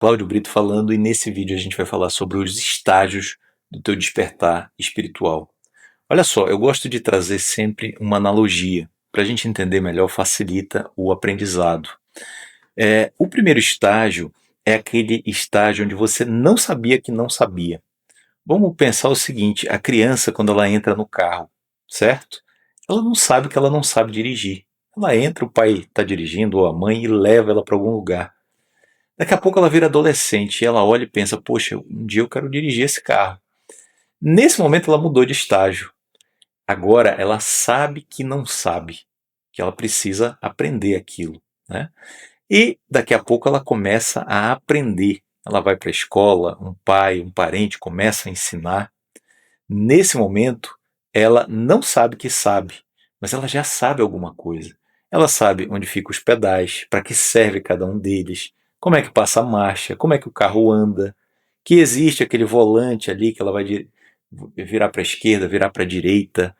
Cláudio Brito falando, e nesse vídeo a gente vai falar sobre os estágios do teu despertar espiritual. Olha só, eu gosto de trazer sempre uma analogia, para a gente entender melhor, facilita o aprendizado. O primeiro estágio é aquele estágio onde você não sabia que não sabia. Vamos pensar o seguinte, a criança quando ela entra no carro, certo? Ela não sabe que ela não sabe dirigir. Ela entra, o pai está dirigindo, ou a mãe, e leva ela para algum lugar. Daqui a pouco ela vira adolescente e ela olha e pensa, poxa, um dia eu quero dirigir esse carro. Nesse momento ela mudou de estágio. Agora ela sabe que não sabe, que ela precisa aprender aquilo, né? E daqui a pouco ela começa a aprender. Ela vai para a escola, um pai, um parente começa a ensinar. Nesse momento, ela não sabe que sabe, mas ela já sabe alguma coisa. Ela sabe onde ficam os pedais, para que serve cada um deles, como é que passa a marcha, como é que o carro anda, que existe aquele volante ali que ela vai virar para a esquerda, virar para a direita,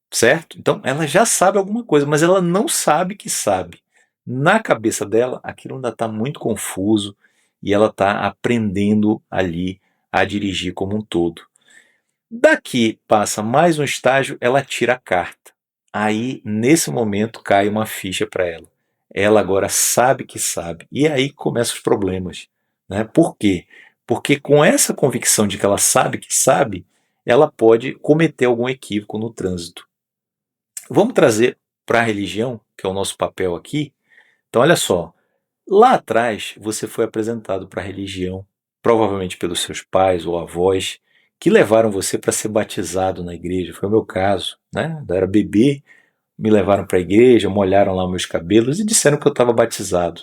certo? Então ela já sabe alguma coisa, mas ela não sabe que sabe. Na cabeça dela, aquilo ainda está muito confuso e ela está aprendendo ali a dirigir como um todo. Daqui passa mais um estágio, ela tira a carta. Aí, nesse momento, cai uma ficha para ela. Ela agora sabe que sabe. E aí começam os problemas, né? Por quê? Porque com essa convicção de que ela sabe que sabe, ela pode cometer algum equívoco no trânsito. Vamos trazer para a religião, que é o nosso papel aqui. Então, olha só. Lá atrás, você foi apresentado para a religião, provavelmente pelos seus pais ou avós, que levaram você para ser batizado na igreja. Foi o meu caso, né? Eu era bebê, me levaram para a igreja, molharam lá meus cabelos e disseram que eu estava batizado.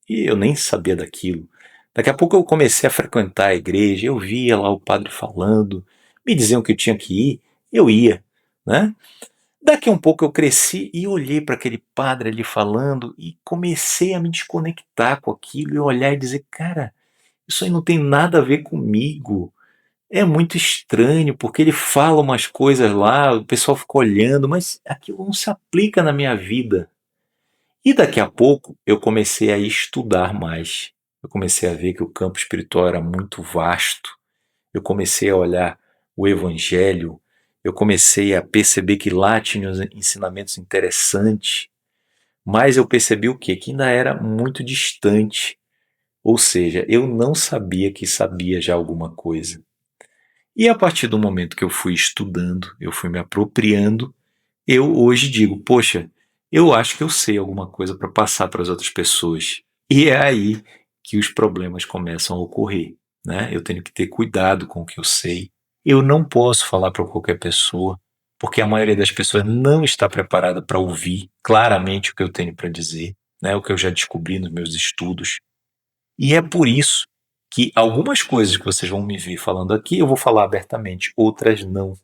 E eu nem sabia daquilo. Daqui a pouco eu comecei a frequentar a igreja, eu via lá o padre falando, me diziam que eu tinha que ir, eu ia, né? Daqui a um pouco eu cresci e olhei para aquele padre ali falando e comecei a me desconectar com aquilo e olhar e dizer, cara, isso aí não tem nada a ver comigo. É muito estranho, porque ele fala umas coisas lá, o pessoal fica olhando, mas aquilo não se aplica na minha vida. E daqui a pouco eu comecei a estudar mais. Eu comecei a ver que o campo espiritual era muito vasto. Eu comecei a olhar o Evangelho, eu comecei a perceber que lá tinha os ensinamentos interessantes, mas eu percebi o quê? Que ainda era muito distante, ou seja, eu não sabia que sabia já alguma coisa. E a partir do momento que eu fui estudando, eu fui me apropriando, eu hoje digo, poxa, eu acho que eu sei alguma coisa para passar para as outras pessoas. E é aí que os problemas começam a ocorrer, né? Eu tenho que ter cuidado com o que eu sei. Eu não posso falar para qualquer pessoa, porque a maioria das pessoas não está preparada para ouvir claramente o que eu tenho para dizer, né? O que eu já descobri nos meus estudos. E é por isso que algumas coisas que vocês vão me ver falando aqui, eu vou falar abertamente, outras não.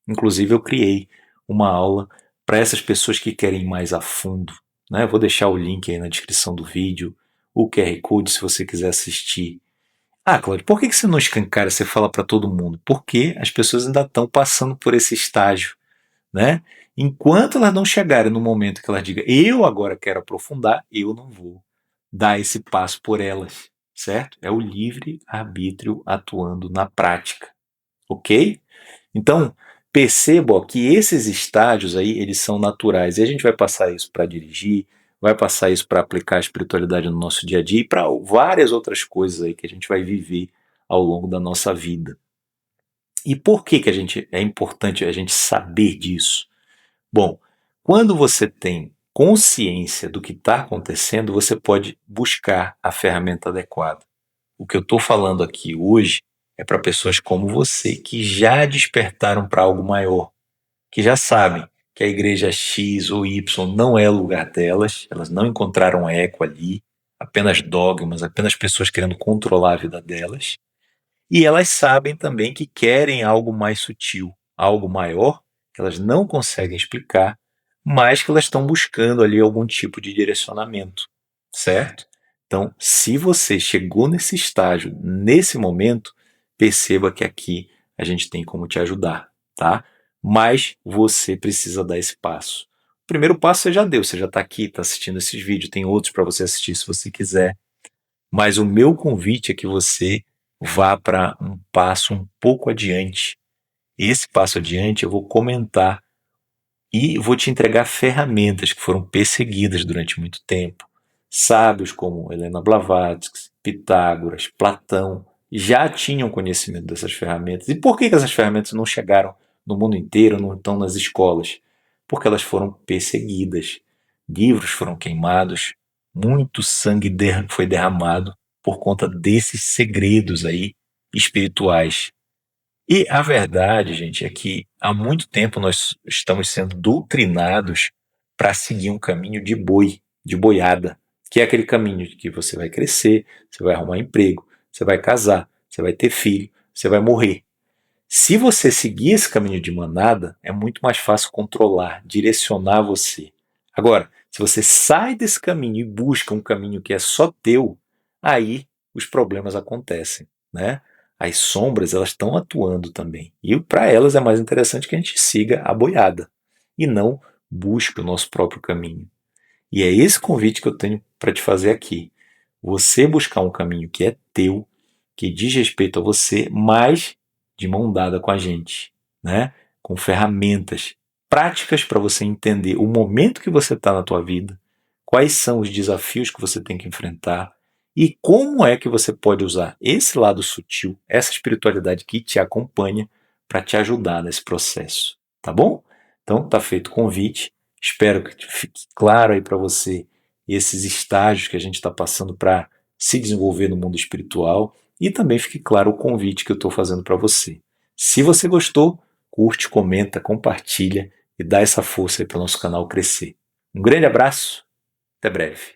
Inclusive, eu criei uma aula para essas pessoas que querem ir mais a fundo, né? Eu vou deixar o link aí na descrição do vídeo, o QR Code se você quiser assistir. Ah, Cláudio, por que você não escancara, você fala para todo mundo? Porque as pessoas ainda estão passando por esse estágio, né? Enquanto elas não chegarem no momento que elas digam, eu agora quero aprofundar, eu não vou dar esse passo por elas, certo? É o livre-arbítrio atuando na prática, ok? Então, perceba ó, que esses estágios aí, eles são naturais. E a gente vai passar isso para dirigir, vai passar isso para aplicar a espiritualidade no nosso dia a dia e para várias outras coisas aí que a gente vai viver ao longo da nossa vida. E por que, que é importante a gente saber disso? Bom, quando você tem consciência do que está acontecendo, você pode buscar a ferramenta adequada. O que eu estou falando aqui hoje é para pessoas como você que já despertaram para algo maior, que já sabem que a igreja X ou Y não é o lugar delas, elas não encontraram eco ali, apenas dogmas, apenas pessoas querendo controlar a vida delas, e elas sabem também que querem algo mais sutil, algo maior, que elas não conseguem explicar, mas que elas estão buscando ali algum tipo de direcionamento, certo? Então, se você chegou nesse estágio, nesse momento, perceba que aqui a gente tem como te ajudar, tá? Mas você precisa dar esse passo. O primeiro passo você já deu, você já está aqui, está assistindo esses vídeos, tem outros para você assistir se você quiser. Mas o meu convite é que você vá para um passo um pouco adiante. Esse passo adiante eu vou comentar e vou te entregar ferramentas que foram perseguidas durante muito tempo. Sábios como Helena Blavatsky, Pitágoras, Platão já tinham conhecimento dessas ferramentas. E por que essas ferramentas não chegaram no mundo inteiro, não estão nas escolas? Porque elas foram perseguidas. Livros foram queimados, muito sangue foi derramado por conta desses segredos aí espirituais. E a verdade, gente, é que há muito tempo nós estamos sendo doutrinados para seguir um caminho de boi, de boiada, que é aquele caminho de que você vai crescer, você vai arrumar emprego, você vai casar, você vai ter filho, você vai morrer. Se você seguir esse caminho de manada, é muito mais fácil controlar, direcionar você. Agora, se você sai desse caminho e busca um caminho que é só teu, aí os problemas acontecem, né? As sombras, elas estão atuando também. E para elas é mais interessante que a gente siga a boiada e não busque o nosso próprio caminho. E é esse convite que eu tenho para te fazer aqui. Você buscar um caminho que é teu, que diz respeito a você, mas de mão dada com a gente, né? Com ferramentas práticas para você entender o momento que você está na tua vida, quais são os desafios que você tem que enfrentar e como é que você pode usar esse lado sutil, essa espiritualidade que te acompanha para te ajudar nesse processo, tá bom? Então tá feito o convite. Espero que fique claro aí para você esses estágios que a gente está passando para se desenvolver no mundo espiritual e também fique claro o convite que eu estou fazendo para você. Se você gostou, curte, comenta, compartilha e dá essa força aí para o nosso canal crescer. Um grande abraço, até breve.